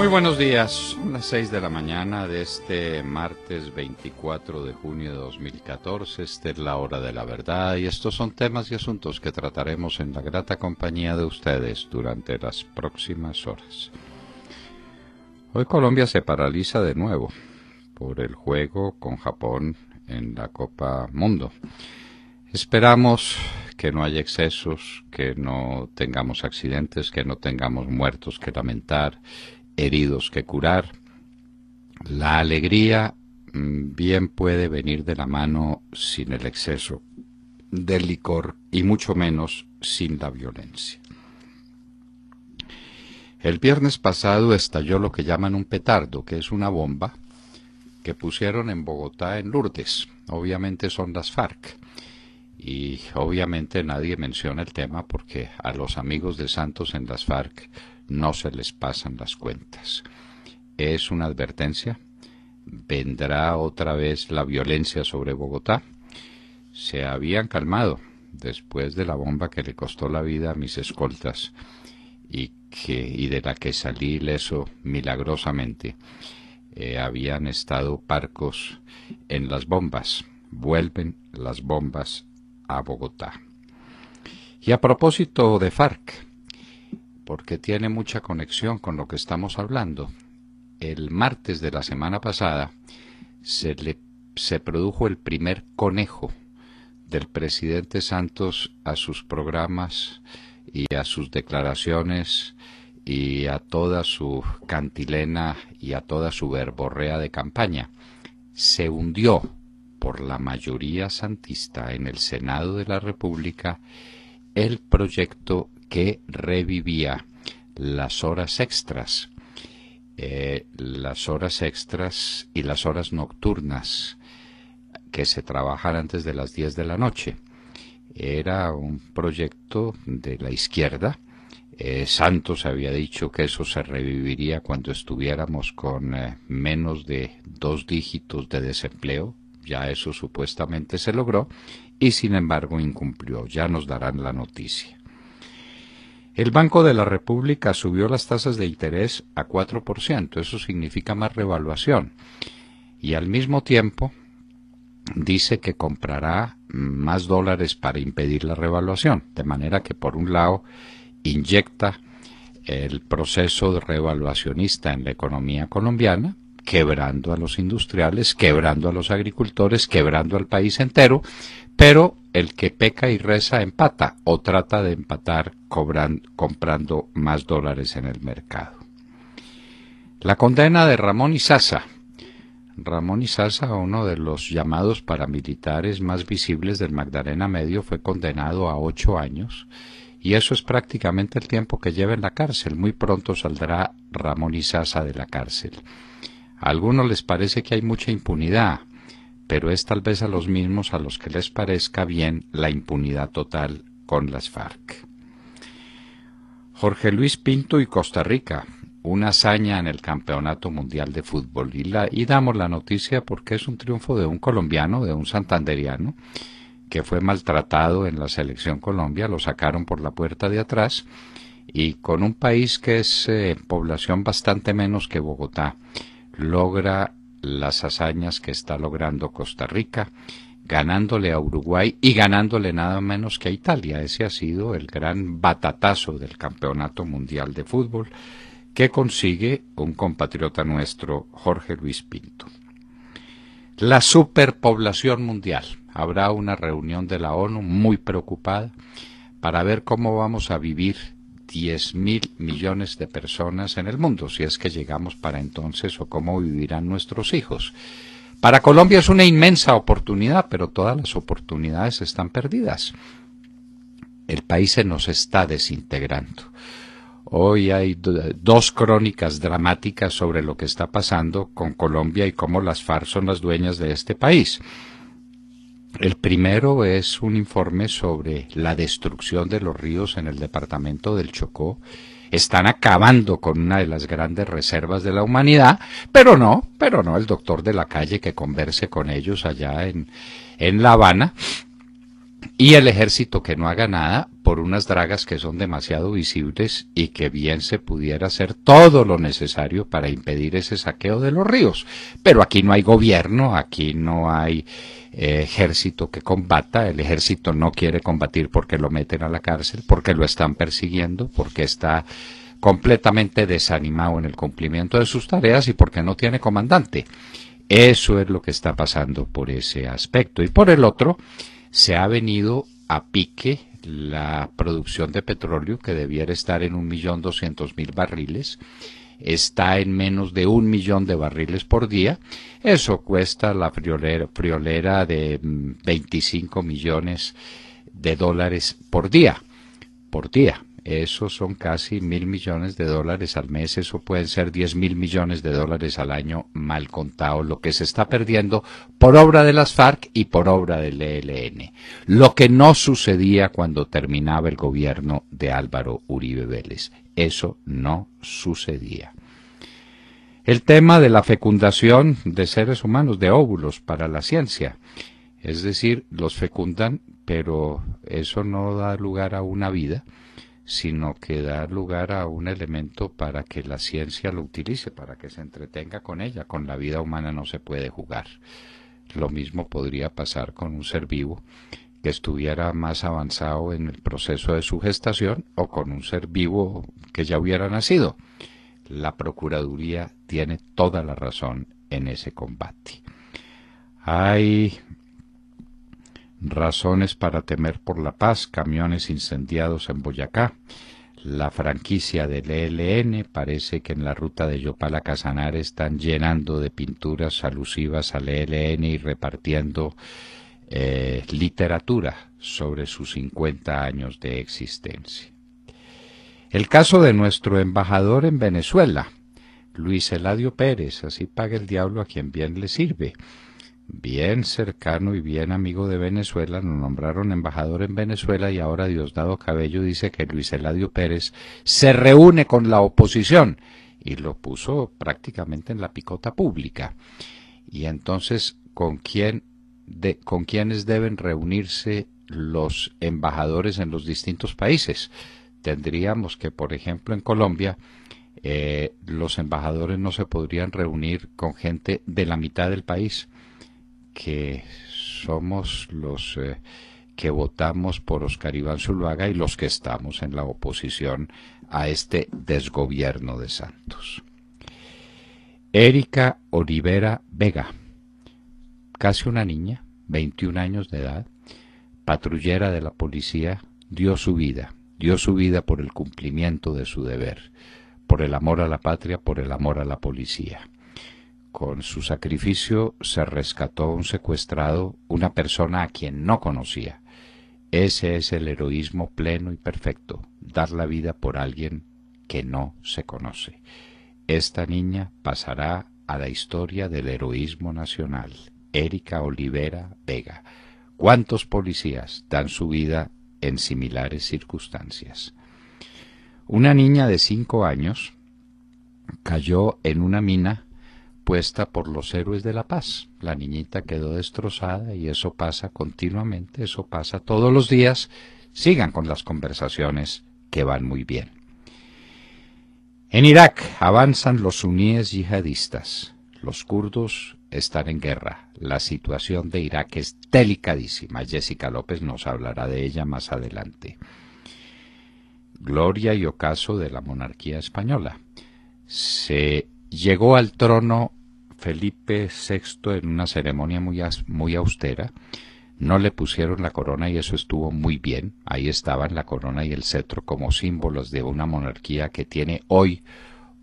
Muy buenos días, son las 6 de la mañana de este martes 24 de junio de 2014, esta es la hora de la verdad y estos son temas y asuntos que trataremos en la grata compañía de ustedes durante las próximas horas. Hoy Colombia se paraliza de nuevo por el juego con Japón en la Copa Mundo. Esperamos que no haya excesos, que no tengamos accidentes, que no tengamos muertos que lamentar, heridos que curar. La alegría bien puede venir de la mano sin el exceso del licor y mucho menos sin la violencia. El viernes pasado estalló lo que llaman un petardo, que es una bomba que pusieron en Bogotá, en Lourdes. Obviamente son las FARC. Y obviamente nadie menciona el tema porque a los amigos de Santos en las FARC no se les pasan las cuentas. Es una advertencia. ¿Vendrá otra vez la violencia sobre Bogotá? Se habían calmado después de la bomba que le costó la vida a mis escoltas y de la que salí ileso milagrosamente. Habían estado parcos en las bombas. Vuelven las bombas a Bogotá. Y a propósito de FARC, porque tiene mucha conexión con lo que estamos hablando, el martes de la semana pasada se produjo el primer conejo del presidente Santos a sus programas y a sus declaraciones y a toda su cantilena y a toda su verborrea de campaña. Se hundió por la mayoría santista en el Senado de la República el proyecto que revivía las horas extras y las horas nocturnas que se trabajan antes de las 10 de la noche. Era un proyecto de la izquierda. Santos había dicho que eso se reviviría cuando estuviéramos con menos de 2 dígitos de desempleo. Ya eso supuestamente se logró y sin embargo incumplió. Ya nos darán la noticia. El Banco de la República subió las tasas de interés a 4%. Eso significa más revaluación. Y al mismo tiempo dice que comprará más dólares para impedir la revaluación. De manera que por un lado inyecta el proceso revaluacionista en la economía colombiana, quebrando a los industriales, quebrando a los agricultores, quebrando al país entero, pero el que peca y reza empata o trata de empatar comprando más dólares en el mercado. La condena de Ramón Isaza. Ramón Isaza, uno de los llamados paramilitares más visibles del Magdalena Medio, fue condenado a 8 años y eso es prácticamente el tiempo que lleva en la cárcel. Muy pronto saldrá Ramón Isaza de la cárcel. A algunos les parece que hay mucha impunidad, pero es tal vez a los mismos a los que les parezca bien la impunidad total con las FARC. Jorge Luis Pinto y Costa Rica, una hazaña en el Campeonato Mundial de Fútbol. Y damos la noticia porque es un triunfo de un colombiano, de un santanderiano, que fue maltratado en la selección Colombia, lo sacaron por la puerta de atrás, y con un país que es población bastante menos que Bogotá, logra las hazañas que está logrando Costa Rica, ganándole a Uruguay y ganándole nada menos que a Italia. Ese ha sido el gran batatazo del Campeonato Mundial de Fútbol que consigue un compatriota nuestro, Jorge Luis Pinto. La superpoblación mundial. Habrá una reunión de la ONU muy preocupada para ver cómo vamos a vivir 10.000 millones de personas en el mundo, si es que llegamos para entonces, o cómo vivirán nuestros hijos. Para Colombia es una inmensa oportunidad, pero todas las oportunidades están perdidas. El país se nos está desintegrando. Hoy hay 2 crónicas dramáticas sobre lo que está pasando con Colombia y cómo las FARC son las dueñas de este país. El primero es un informe sobre la destrucción de los ríos en el departamento del Chocó. Están acabando con una de las grandes reservas de la humanidad, pero no, el doctor de la calle que converse con ellos allá en La Habana, y el ejército que no haga nada, por unas dragas que son demasiado visibles y que bien se pudiera hacer todo lo necesario para impedir ese saqueo de los ríos. Pero aquí no hay gobierno, aquí no hay ejército que combata, el ejército no quiere combatir porque lo meten a la cárcel, porque lo están persiguiendo, porque está completamente desanimado en el cumplimiento de sus tareas y porque no tiene comandante. Eso es lo que está pasando por ese aspecto. Y por el otro, se ha venido a pique la producción de petróleo, que debiera estar en 1.200.000 barriles, está en menos de 1 millón de barriles por día. Eso cuesta la friolera de 25 millones de dólares por día. Eso son casi 1.000 millones de dólares al mes, eso pueden ser 10.000 millones de dólares al año mal contado, lo que se está perdiendo por obra de las FARC y por obra del ELN. Lo que no sucedía cuando terminaba el gobierno de Álvaro Uribe Vélez. Eso no sucedía. El tema de la fecundación de seres humanos, de óvulos para la ciencia. Es decir, los fecundan, pero eso no da lugar a una vida, sino que da lugar a un elemento para que la ciencia lo utilice, para que se entretenga con ella. Con la vida humana no se puede jugar. Lo mismo podría pasar con un ser vivo que estuviera más avanzado en el proceso de su gestación o con un ser vivo que ya hubiera nacido. La Procuraduría tiene toda la razón en ese combate. Hay razones para temer por la paz, camiones incendiados en Boyacá. La franquicia del ELN parece que en la ruta de Yopal a Casanare están llenando de pinturas alusivas al ELN y repartiendo literatura sobre sus 50 años de existencia. El caso de nuestro embajador en Venezuela, Luis Eladio Pérez, así paga el diablo a quien bien le sirve. Bien cercano y bien amigo de Venezuela, lo nombraron embajador en Venezuela y ahora Diosdado Cabello dice que Luis Eladio Pérez se reúne con la oposición y lo puso prácticamente en la picota pública. Y entonces, ¿con quiénes deben reunirse los embajadores en los distintos países? Tendríamos que, por ejemplo, en Colombia, los embajadores no se podrían reunir con gente de la mitad del país, que somos los que votamos por Oscar Iván Zuluaga y los que estamos en la oposición a este desgobierno de Santos. Erika Olivera Vega, casi una niña, 21 años de edad, patrullera de la policía, dio su vida por el cumplimiento de su deber, por el amor a la patria, por el amor a la policía. Con su sacrificio se rescató a un secuestrado, una persona a quien no conocía. Ese es el heroísmo pleno y perfecto, dar la vida por alguien que no se conoce. Esta niña pasará a la historia del heroísmo nacional. Erika Olivera Vega. ¿Cuántos policías dan su vida en similares circunstancias? Una niña de 5 años cayó en una mina puesta por los héroes de la paz. La niñita quedó destrozada y eso pasa continuamente, eso pasa todos los días. Sigan con las conversaciones que van muy bien. En Irak avanzan los suníes yihadistas. Los kurdos están en guerra. La situación de Irak es delicadísima. Jessica López nos hablará de ella más adelante. Gloria y ocaso de la monarquía española. Se llegó al trono Felipe VI en una ceremonia muy austera. No le pusieron la corona y eso estuvo muy bien. Ahí estaban la corona y el cetro como símbolos de una monarquía que tiene hoy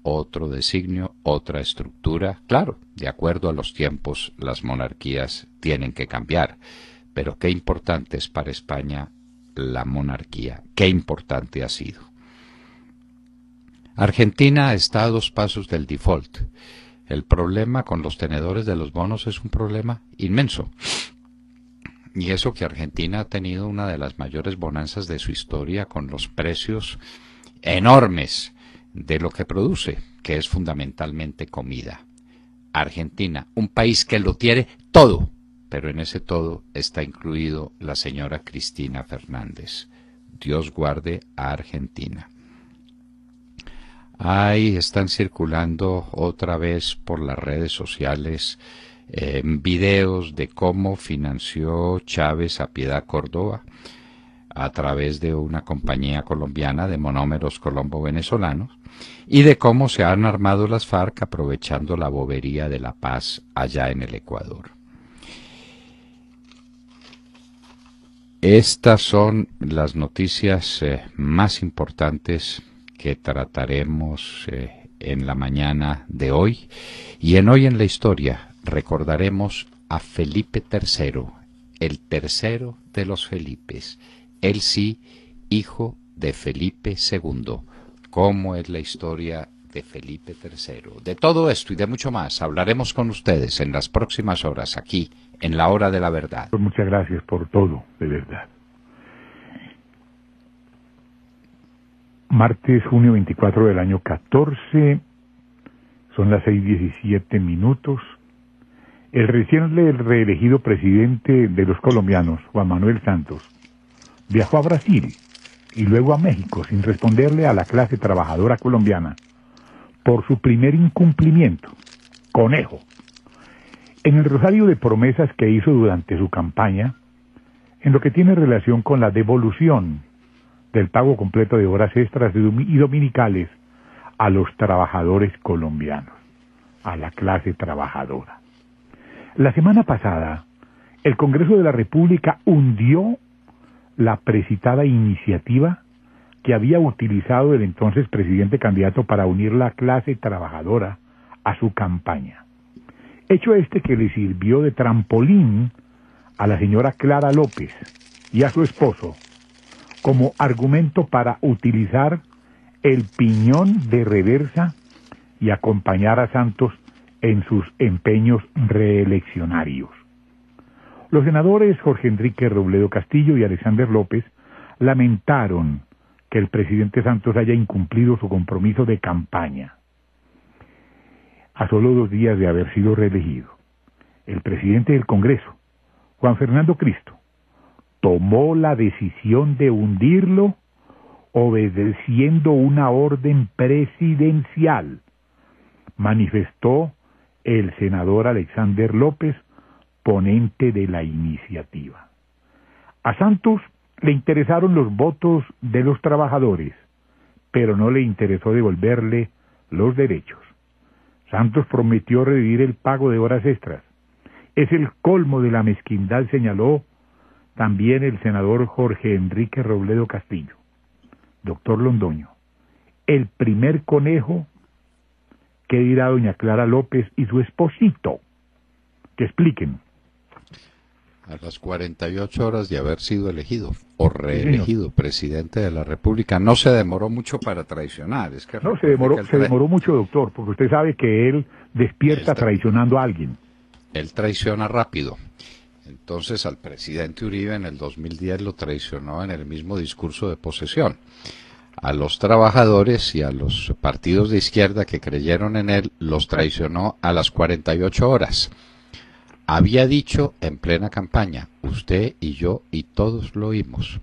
otro designio, otra estructura. Claro, de acuerdo a los tiempos, las monarquías tienen que cambiar. Pero qué importante es para España la monarquía. Qué importante ha sido. Argentina está a 2 pasos del default. El problema con los tenedores de los bonos es un problema inmenso. Y eso que Argentina ha tenido una de las mayores bonanzas de su historia con los precios enormes de lo que produce, que es fundamentalmente comida. Argentina, un país que lo tiene todo, pero en ese todo está incluido la señora Cristina Fernández. Dios guarde a Argentina. Ahí están circulando otra vez por las redes sociales videos de cómo financió Chávez a Piedad Córdoba a través de una compañía colombiana de monómeros colombo-venezolanos y de cómo se han armado las FARC aprovechando la bobería de la paz allá en el Ecuador. Estas son las noticias más importantes que trataremos en la mañana de hoy. Y en Hoy en la Historia recordaremos a Felipe III, el tercero de los Felipes. Él sí, hijo de Felipe II. ¿Cómo es la historia de Felipe III? De todo esto y de mucho más hablaremos con ustedes en las próximas horas, aquí, en La Hora de la Verdad. Muchas gracias por todo, de verdad. Martes, junio 24 del año 14, son las 6:17. El recién reelegido presidente de los colombianos, Juan Manuel Santos, viajó a Brasil y luego a México sin responderle a la clase trabajadora colombiana por su primer incumplimiento, conejo. En el rosario de promesas que hizo durante su campaña, en lo que tiene relación con la devolución del pago completo de horas extras y dominicales a los trabajadores colombianos, a la clase trabajadora. La semana pasada, el Congreso de la República hundió la precitada iniciativa que había utilizado el entonces presidente candidato para unir la clase trabajadora a su campaña. Hecho este que le sirvió de trampolín a la señora Clara López y a su esposo como argumento para utilizar el piñón de reversa y acompañar a Santos en sus empeños reeleccionarios. Los senadores Jorge Enrique Robledo Castillo y Alexander López lamentaron que el presidente Santos haya incumplido su compromiso de campaña a solo 2 días de haber sido reelegido. El presidente del Congreso, Juan Fernando Cristo, tomó la decisión de hundirlo obedeciendo una orden presidencial, manifestó el senador Alexander López, ponente de la iniciativa. A Santos le interesaron los votos de los trabajadores, pero no le interesó devolverle los derechos. Santos prometió revivir el pago de horas extras. Es el colmo de la mezquindad, señaló también el senador Jorge Enrique Robledo Castillo. Doctor Londoño, el primer conejo, ¿qué dirá doña Clara López y su esposito? Que expliquen. A las 48 horas de haber sido elegido o reelegido presidente de la República, no se demoró mucho para traicionar. Es que no, se demoró mucho, doctor, porque usted sabe que él despierta traicionando a alguien. Él traiciona rápido. Entonces al presidente Uribe en el 2010 lo traicionó en el mismo discurso de posesión. A los trabajadores y a los partidos de izquierda que creyeron en él, los traicionó a las 48 horas. Había dicho en plena campaña, usted y yo y todos lo oímos,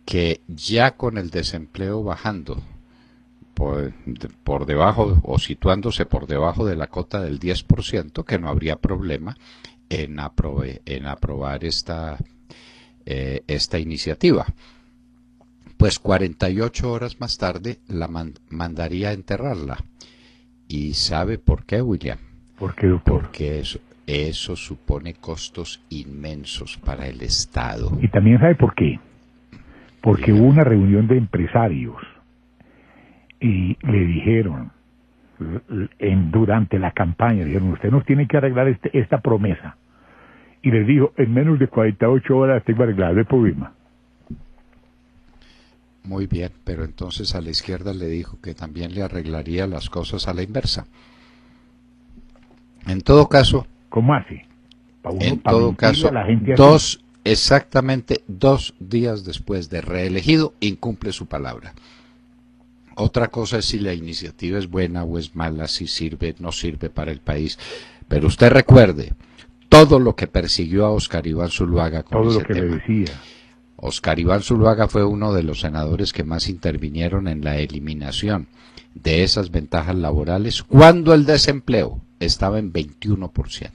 que ya con el desempleo bajando por debajo o situándose por debajo de la cota del 10%, que no habría problema en aprobar esta iniciativa. Pues 48 horas más tarde la mandaría a enterrarla. ¿Y sabe por qué, William? ¿Por qué, doctor? Porque eso supone costos inmensos para el Estado. Y también sabe por qué. Porque hubo una reunión de empresarios y le dijeron, durante la campaña, dijeron, usted nos tiene que arreglar esta promesa. Y les dijo, en menos de 48 horas tengo arreglado el problema. Muy bien, pero entonces a la izquierda le dijo que también le arreglaría las cosas a la inversa. En todo caso, ¿cómo hace? Exactamente 2 días después de reelegido, incumple su palabra. Otra cosa es si la iniciativa es buena o es mala, si sirve, no sirve para el país. Pero usted recuerde todo lo que persiguió a Óscar Iván Zuluaga con todo ese lo que tema. le decía. Óscar Iván Zuluaga fue uno de los senadores que más intervinieron en la eliminación de esas ventajas laborales cuando el desempleo estaba en 21%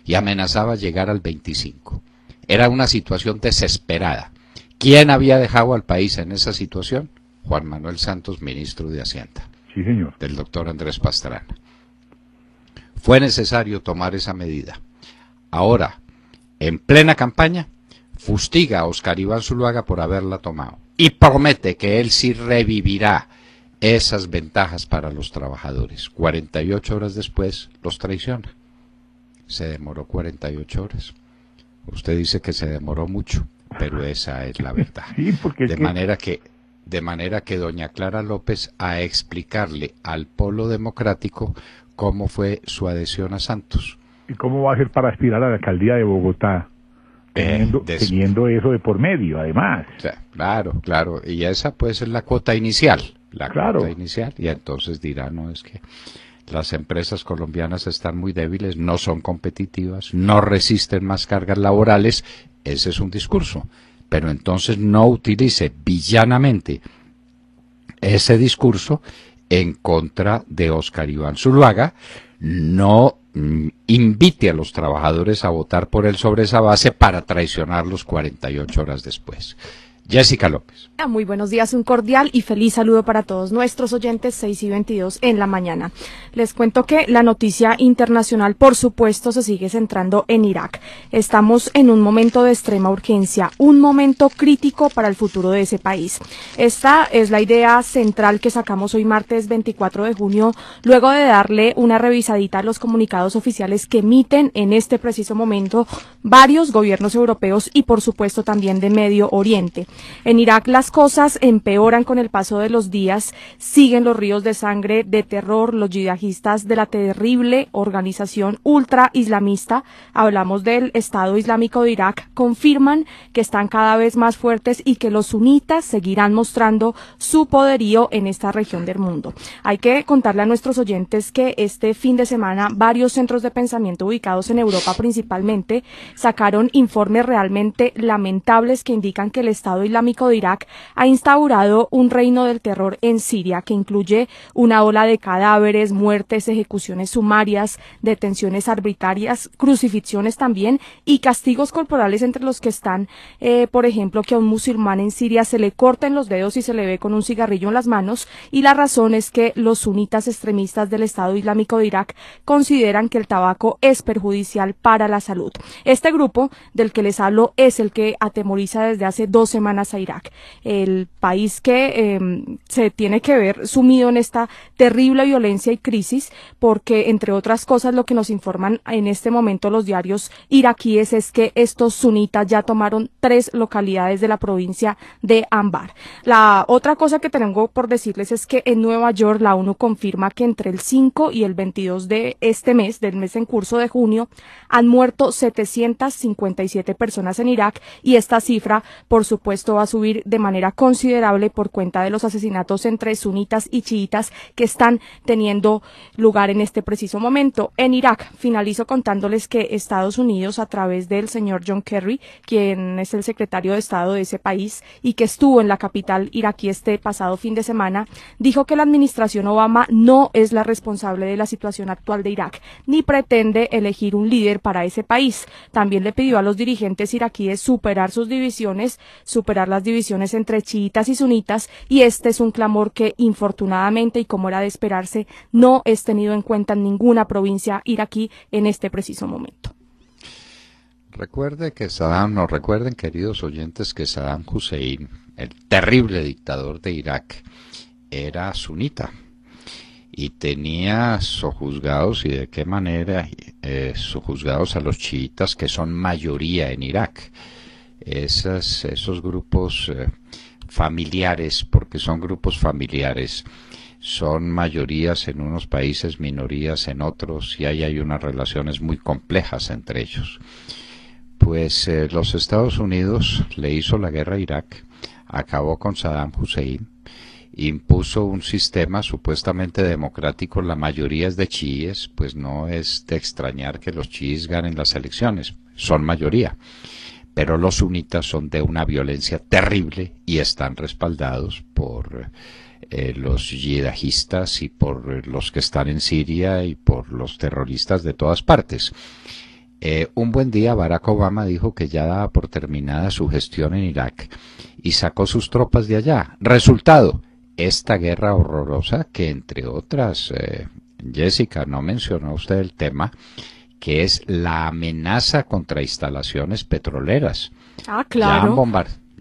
y amenazaba llegar al 25%. Era una situación desesperada. ¿Quién había dejado al país en esa situación? Juan Manuel Santos, ministro de Hacienda. Sí, señor. Del doctor Andrés Pastrana. Fue necesario tomar esa medida. Ahora, en plena campaña, fustiga a Óscar Iván Zuluaga por haberla tomado y promete que él sí revivirá esas ventajas para los trabajadores. 48 horas después los traiciona. Se demoró 48 horas. Usted dice que se demoró mucho, pero esa es la verdad. Sí, porque de manera que doña Clara López, a explicarle al Polo Democrático cómo fue su adhesión a Santos. ¿Y cómo va a ser para aspirar a la alcaldía de Bogotá? Teniendo eso de por medio, además. O sea, claro, y esa puede ser la cuota inicial, cuota inicial, y entonces dirá, no, es que las empresas colombianas están muy débiles, no son competitivas, no resisten más cargas laborales, ese es un discurso, pero entonces no utilice villanamente ese discurso en contra de Óscar Iván Zuluaga, no invite a los trabajadores a votar por él sobre esa base para traicionarlos 48 horas después. Jessica López. Muy buenos días, un cordial y feliz saludo para todos nuestros oyentes, 6:22 en la mañana. Les cuento que la noticia internacional, por supuesto, se sigue centrando en Irak. Estamos en un momento de extrema urgencia, un momento crítico para el futuro de ese país. Esta es la idea central que sacamos hoy martes 24 de junio, luego de darle una revisadita a los comunicados oficiales que emiten en este preciso momento varios gobiernos europeos y, por supuesto, también de Medio Oriente. En Irak las cosas empeoran con el paso de los días, siguen los ríos de sangre, de terror, los yihadistas de la terrible organización ultra islamista, hablamos del Estado Islámico de Irak, confirman que están cada vez más fuertes y que los sunitas seguirán mostrando su poderío en esta región del mundo. Hay que contarle a nuestros oyentes que este fin de semana varios centros de pensamiento ubicados en Europa principalmente sacaron informes realmente lamentables que indican que el Estado Islámico de Irak ha instaurado un reino del terror en Siria que incluye una ola de cadáveres, muertes, ejecuciones sumarias, detenciones arbitrarias, crucifixiones también y castigos corporales entre los que están, por ejemplo, que a un musulmán en Siria se le corten los dedos y se le ve con un cigarrillo en las manos, y la razón es que los sunitas extremistas del Estado Islámico de Irak consideran que el tabaco es perjudicial para la salud. Este grupo del que les hablo es el que atemoriza desde hace 2 semanas a Irak, el país que se tiene que ver sumido en esta terrible violencia y crisis, porque entre otras cosas lo que nos informan en este momento los diarios iraquíes es que estos sunitas ya tomaron 3 localidades de la provincia de Anbar. La otra cosa que tengo por decirles es que en Nueva York la ONU confirma que entre el 5 y el 22 de este mes, del mes en curso de junio, han muerto 757 personas en Irak, y esta cifra, por supuesto, va a subir de manera considerable por cuenta de los asesinatos entre sunitas y chiitas que están teniendo lugar en este preciso momento. En Irak, finalizo contándoles que Estados Unidos, a través del señor John Kerry, quien es el secretario de Estado de ese país y que estuvo en la capital iraquí este pasado fin de semana, dijo que la administración Obama no es la responsable de la situación actual de Irak, ni pretende elegir un líder para ese país. También le pidió a los dirigentes iraquíes superar las divisiones entre chiitas y sunitas, y este es un clamor que infortunadamente, y como era de esperarse, no es tenido en cuenta en ninguna provincia iraquí en este preciso momento. Recuerden, queridos oyentes, que Saddam Hussein, el terrible dictador de Irak, era sunita y tenía sojuzgados, y de qué manera, sojuzgados a los chiitas, que son mayoría en Irak. Esos grupos familiares, porque son grupos familiares, son mayorías en unos países, minorías en otros, y ahí hay unas relaciones muy complejas entre ellos. Pues los Estados Unidos le hizo la guerra a Irak, acabó con Saddam Hussein, impuso un sistema supuestamente democrático, la mayoría es de chiíes, pues no es de extrañar que los chiíes ganen las elecciones, son mayoría. pero los sunitas son de una violencia terrible y están respaldados por los yihadistas y por los que están en Siria y por los terroristas de todas partes. Un buen día Barack Obama dijo que ya daba por terminada su gestión en Irak y sacó sus tropas de allá. Resultado, esta guerra horrorosa que entre otras, Jessica, no mencionó usted el tema, que es la amenaza contra instalaciones petroleras. Ah, claro.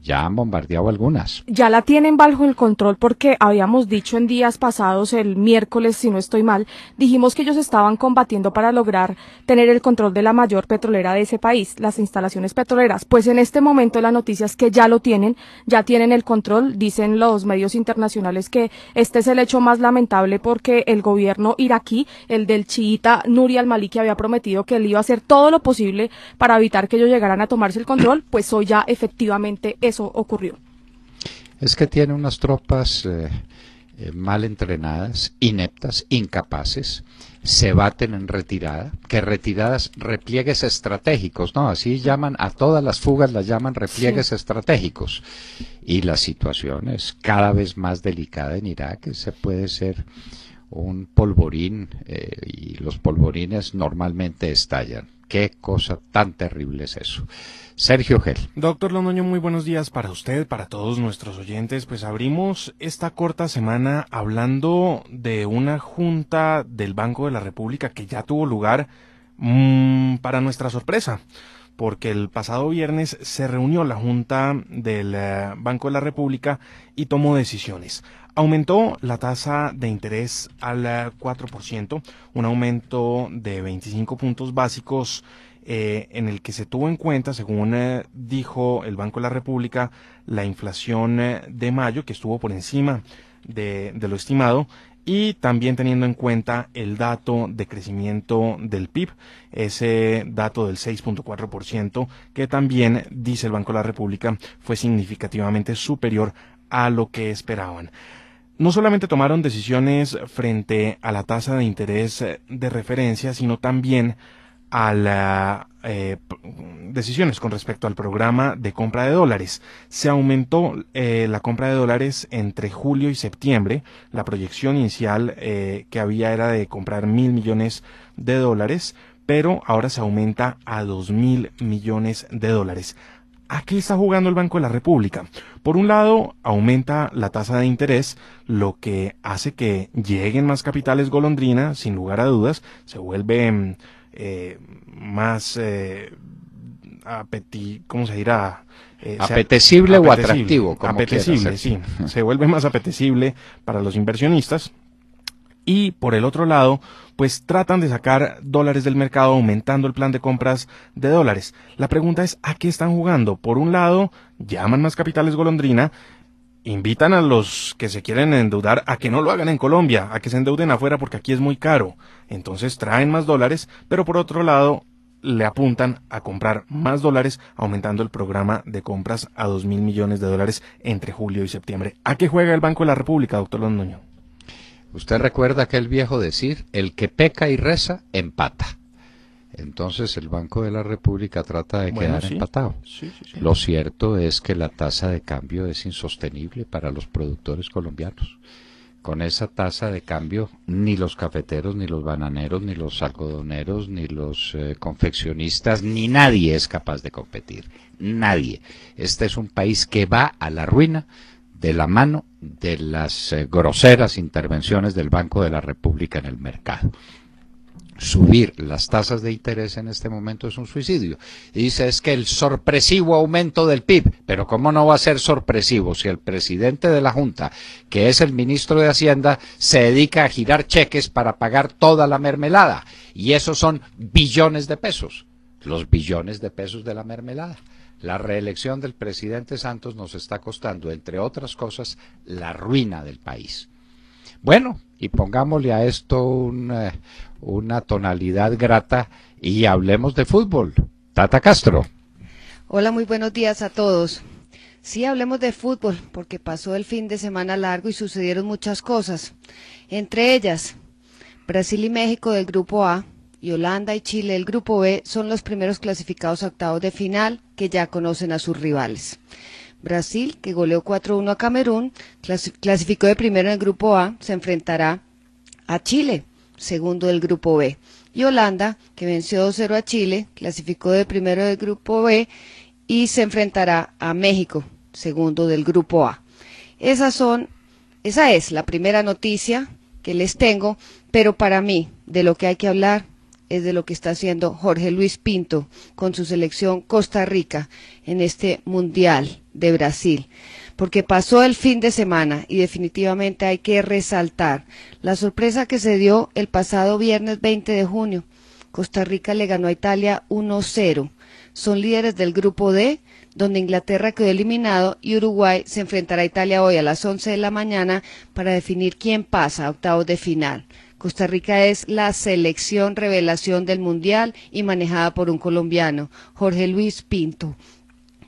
Ya han bombardeado algunas. Ya la tienen bajo el control porque habíamos dicho en días pasados, el miércoles, si no estoy mal, dijimos que ellos estaban combatiendo para lograr tener el control de la mayor petrolera de ese país, las instalaciones petroleras. Pues en este momento la noticia es que ya lo tienen, ya tienen el control. Dicen los medios internacionales que este es el hecho más lamentable porque el gobierno iraquí, el del chiita Nuri al-Maliki, había prometido que él iba a hacer todo lo posible para evitar que ellos llegaran a tomarse el control, pues hoy ya efectivamente eso ocurrió. Es que tiene unas tropas mal entrenadas, ineptas, incapaces, se baten en retirada, que retiradas, repliegues estratégicos, ¿no? Así llaman a todas las fugas, las llaman repliegues estratégicos. Y la situación es cada vez más delicada en Irak, se puede ser un polvorín y los polvorines normalmente estallan. Qué cosa tan terrible es eso. Sergio Gel. Doctor Londoño, muy buenos días para usted, para todos nuestros oyentes. Pues abrimos esta corta semana hablando de una junta del Banco de la República que ya tuvo lugar para nuestra sorpresa, porque el pasado viernes se reunió la junta del Banco de la República y tomó decisiones. Aumentó la tasa de interés al 4%, un aumento de 25 puntos básicos en el que se tuvo en cuenta, según dijo el Banco de la República, la inflación de mayo, que estuvo por encima de lo estimado, y también teniendo en cuenta el dato de crecimiento del PIB, ese dato del 6.4%, que también, dice el Banco de la República, fue significativamente superior a lo que esperaban. No solamente tomaron decisiones frente a la tasa de interés de referencia, sino también a las decisiones con respecto al programa de compra de dólares. Se aumentó la compra de dólares entre julio y septiembre. La proyección inicial que había era de comprar 1.000 millones de dólares, pero ahora se aumenta a 2.000 millones de dólares. ¿A qué está jugando el Banco de la República? Por un lado, aumenta la tasa de interés, lo que hace que lleguen más capitales golondrina, sin lugar a dudas. Se vuelve más ¿cómo se dirá? Apetecible o atractivo, como apetecible, sí. Se vuelve más apetecible para los inversionistas. Y por el otro lado, pues tratan de sacar dólares del mercado aumentando el plan de compras de dólares. La pregunta es, ¿a qué están jugando? Por un lado, llaman más capitales golondrina, invitan a los que se quieren endeudar a que no lo hagan en Colombia, a que se endeuden afuera porque aquí es muy caro. Entonces traen más dólares, pero por otro lado le apuntan a comprar más dólares, aumentando el programa de compras a 2.000 millones de dólares entre julio y septiembre. ¿A qué juega el Banco de la República, doctor Londoño? Usted recuerda aquel viejo decir, el que peca y reza, empata. Entonces el Banco de la República trata de quedar empatado. Sí. Lo cierto es que la tasa de cambio es insostenible para los productores colombianos. Con esa tasa de cambio, ni los cafeteros, ni los bananeros, ni los algodoneros, ni los confeccionistas, ni nadie es capaz de competir. Nadie. Este es un país que va a la ruina de la mano de las groseras intervenciones del Banco de la República en el mercado. Subir las tasas de interés en este momento es un suicidio. Y dice, es que el sorpresivo aumento del PIB, pero ¿cómo no va a ser sorpresivo si el presidente de la Junta, que es el ministro de Hacienda, se dedica a girar cheques para pagar toda la mermelada? Y esos son billones de pesos, los billones de pesos de la mermelada. La reelección del presidente Santos nos está costando, entre otras cosas, la ruina del país. Bueno, y pongámosle a esto una tonalidad grata y hablemos de fútbol. Tata Castro. Hola, muy buenos días a todos. Sí, hablemos de fútbol, porque pasó el fin de semana largo y sucedieron muchas cosas. Entre ellas, Brasil y México del Grupo A y Holanda y Chile del Grupo B son los primeros clasificados a octavos de final que ya conocen a sus rivales. Brasil, que goleó 4-1 a Camerún, clasificó de primero en el Grupo A, se enfrentará a Chile, segundo del Grupo B. Y Holanda, que venció 2-0 a Chile, clasificó de primero del Grupo B y se enfrentará a México, segundo del Grupo A. Esa es la primera noticia que les tengo, pero para mí, de lo que hay que hablar es de lo que está haciendo Jorge Luis Pinto con su selección Costa Rica en este Mundial de Brasil, porque pasó el fin de semana y definitivamente hay que resaltar la sorpresa que se dio el pasado viernes 20 de junio. Costa Rica le ganó a Italia 1-0. Son líderes del Grupo D, donde Inglaterra quedó eliminado y Uruguay se enfrentará a Italia hoy a las 11 de la mañana para definir quién pasa a octavos de final. Costa Rica es la selección revelación del Mundial y manejada por un colombiano, Jorge Luis Pinto.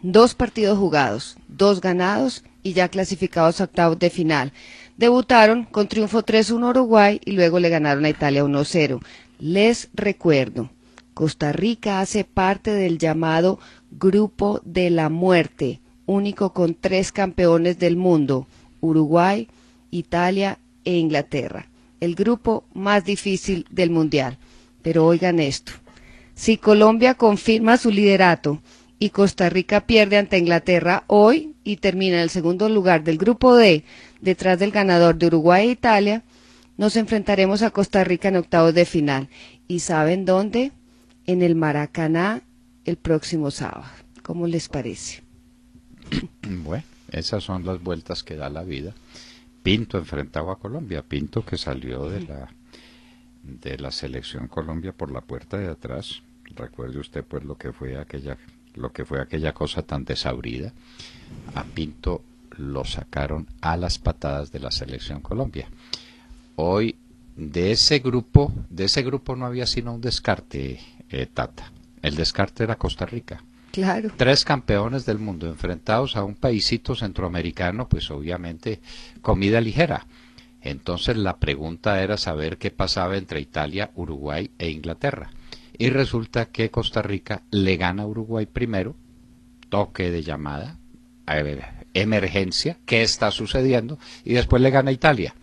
2 partidos jugados, 2 ganados y ya clasificados a octavos de final. Debutaron con triunfo 3-1 Uruguay y luego le ganaron a Italia 1-0. Les recuerdo, Costa Rica hace parte del llamado Grupo de la Muerte, único con 3 campeones del mundo, Uruguay, Italia e Inglaterra. El grupo más difícil del Mundial. Pero oigan esto, si Colombia confirma su liderato y Costa Rica pierde ante Inglaterra hoy y termina en el segundo lugar del Grupo D, detrás del ganador de Uruguay e Italia, nos enfrentaremos a Costa Rica en octavos de final. ¿Y saben dónde? En el Maracaná el próximo sábado. ¿Cómo les parece? Bueno, esas son las vueltas que da la vida. Pinto enfrentaba a Colombia, Pinto que salió de la selección Colombia por la puerta de atrás. Recuerde usted pues lo que fue aquella cosa tan desabrida. A Pinto lo sacaron a las patadas de la selección Colombia. Hoy de ese grupo no había sino un descarte, Tata. El descarte era Costa Rica. Claro. 3 campeones del mundo enfrentados a un paisito centroamericano, pues obviamente comida ligera. Entonces la pregunta era saber qué pasaba entre Italia, Uruguay e Inglaterra. Y resulta que Costa Rica le gana a Uruguay primero, toque de llamada, emergencia, ¿qué está sucediendo? Y después le gana a Italia.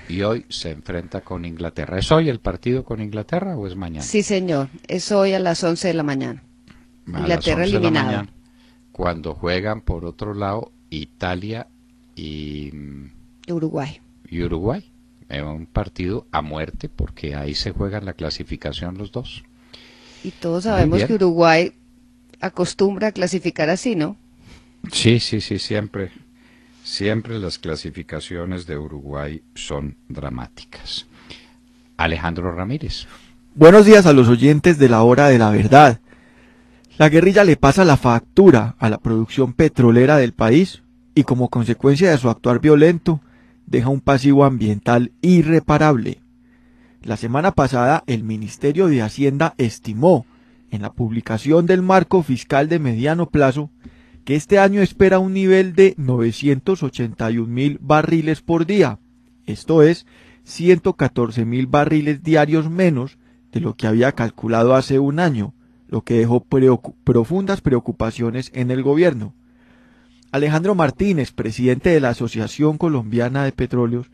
Y hoy se enfrenta con Inglaterra. ¿Es hoy el partido con Inglaterra o es mañana? Sí, señor, es hoy a las 11 de la mañana. Inglaterra eliminada. Cuando juegan por otro lado Italia y Uruguay. Es un partido a muerte porque ahí se juegan la clasificación los dos. Y todos sabemos que Uruguay acostumbra a clasificar así, ¿no? Sí, siempre las clasificaciones de Uruguay son dramáticas. Alejandro Ramírez. Buenos días a los oyentes de la Hora de la Verdad. La guerrilla le pasa la factura a la producción petrolera del país y como consecuencia de su actuar violento, deja un pasivo ambiental irreparable. La semana pasada, el Ministerio de Hacienda estimó, en la publicación del marco fiscal de mediano plazo, que este año espera un nivel de 981.000 barriles por día, esto es, 114.000 barriles diarios menos de lo que había calculado hace un año, lo que dejó profundas preocupaciones en el gobierno. Alejandro Martínez, presidente de la Asociación Colombiana de Petróleos,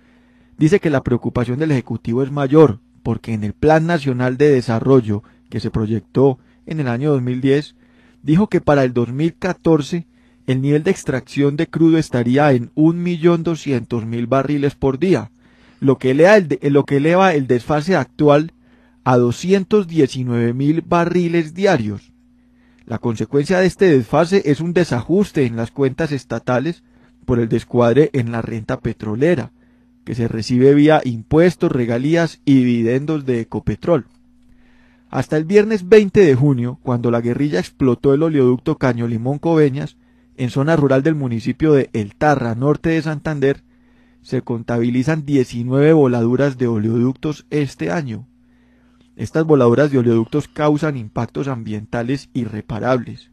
dice que la preocupación del Ejecutivo es mayor, porque en el Plan Nacional de Desarrollo que se proyectó en el año 2010, dijo que para el 2014 el nivel de extracción de crudo estaría en 1.200.000 barriles por día, lo que eleva el desfase actual a 219.000 barriles diarios. La consecuencia de este desfase es un desajuste en las cuentas estatales por el descuadre en la renta petrolera, que se recibe vía impuestos, regalías y dividendos de Ecopetrol. Hasta el viernes 20 de junio, cuando la guerrilla explotó el oleoducto Caño Limón-Coveñas, en zona rural del municipio de El Tarra, norte de Santander, se contabilizan 19 voladuras de oleoductos este año. Estas voladuras de oleoductos causan impactos ambientales irreparables,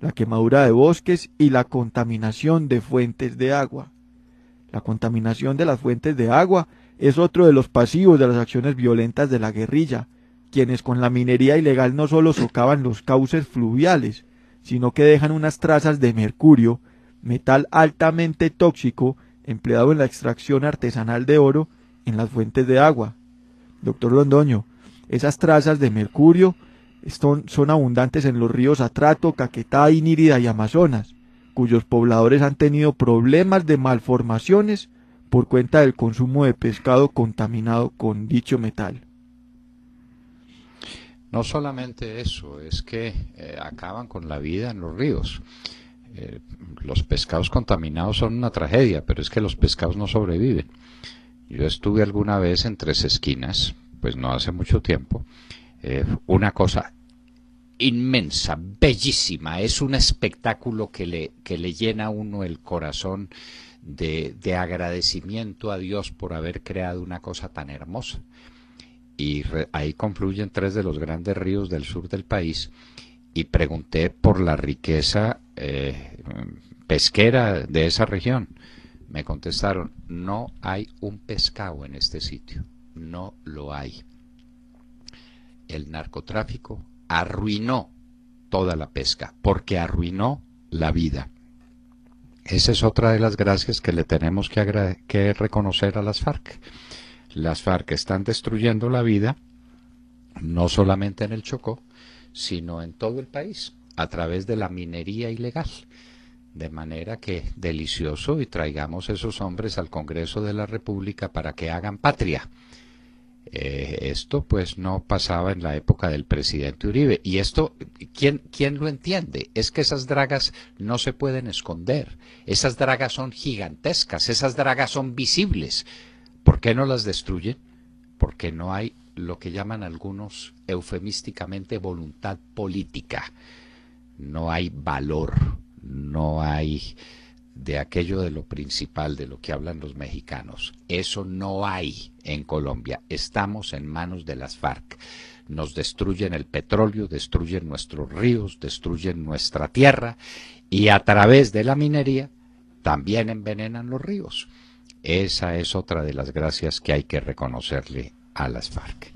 la quemadura de bosques y la contaminación de fuentes de agua. La contaminación de las fuentes de agua es otro de los pasivos de las acciones violentas de la guerrilla, quienes con la minería ilegal no solo socavan los cauces fluviales, sino que dejan unas trazas de mercurio, metal altamente tóxico empleado en la extracción artesanal de oro en las fuentes de agua. Doctor Londoño, esas trazas de mercurio son abundantes en los ríos Atrato, Caquetá, Inírida y Amazonas, cuyos pobladores han tenido problemas de malformaciones por cuenta del consumo de pescado contaminado con dicho metal. No solamente eso, es que acaban con la vida en los ríos. Los pescados contaminados son una tragedia, pero es que los pescados no sobreviven. Yo estuve alguna vez en Tres Esquinas, pues no hace mucho tiempo, una cosa inmensa, bellísima, es un espectáculo que le llena a uno el corazón de agradecimiento a Dios por haber creado una cosa tan hermosa. Y ahí confluyen tres de los grandes ríos del sur del país, y pregunté por la riqueza pesquera de esa región. Me contestaron, no hay un pescado en este sitio, no lo hay. El narcotráfico arruinó toda la pesca, porque arruinó la vida. Esa es otra de las gracias que le tenemos que reconocer a las FARC. Las FARC están destruyendo la vida, no solamente en el Chocó, sino en todo el país, a través de la minería ilegal. De manera que delicioso, y traigamos esos hombres al Congreso de la República para que hagan patria. Esto pues no pasaba en la época del presidente Uribe. Y esto, ¿quién lo entiende? Es que esas dragas no se pueden esconder. Esas dragas son gigantescas, esas dragas son visibles. ¿Por qué no las destruyen? Porque no hay lo que llaman algunos eufemísticamente voluntad política. No hay valor, no hay de aquello de lo principal, de lo que hablan los mexicanos. Eso no hay en Colombia. Estamos en manos de las FARC. Nos destruyen el petróleo, destruyen nuestros ríos, destruyen nuestra tierra, y a través de la minería también envenenan los ríos. Esa es otra de las gracias que hay que reconocerle a las FARC.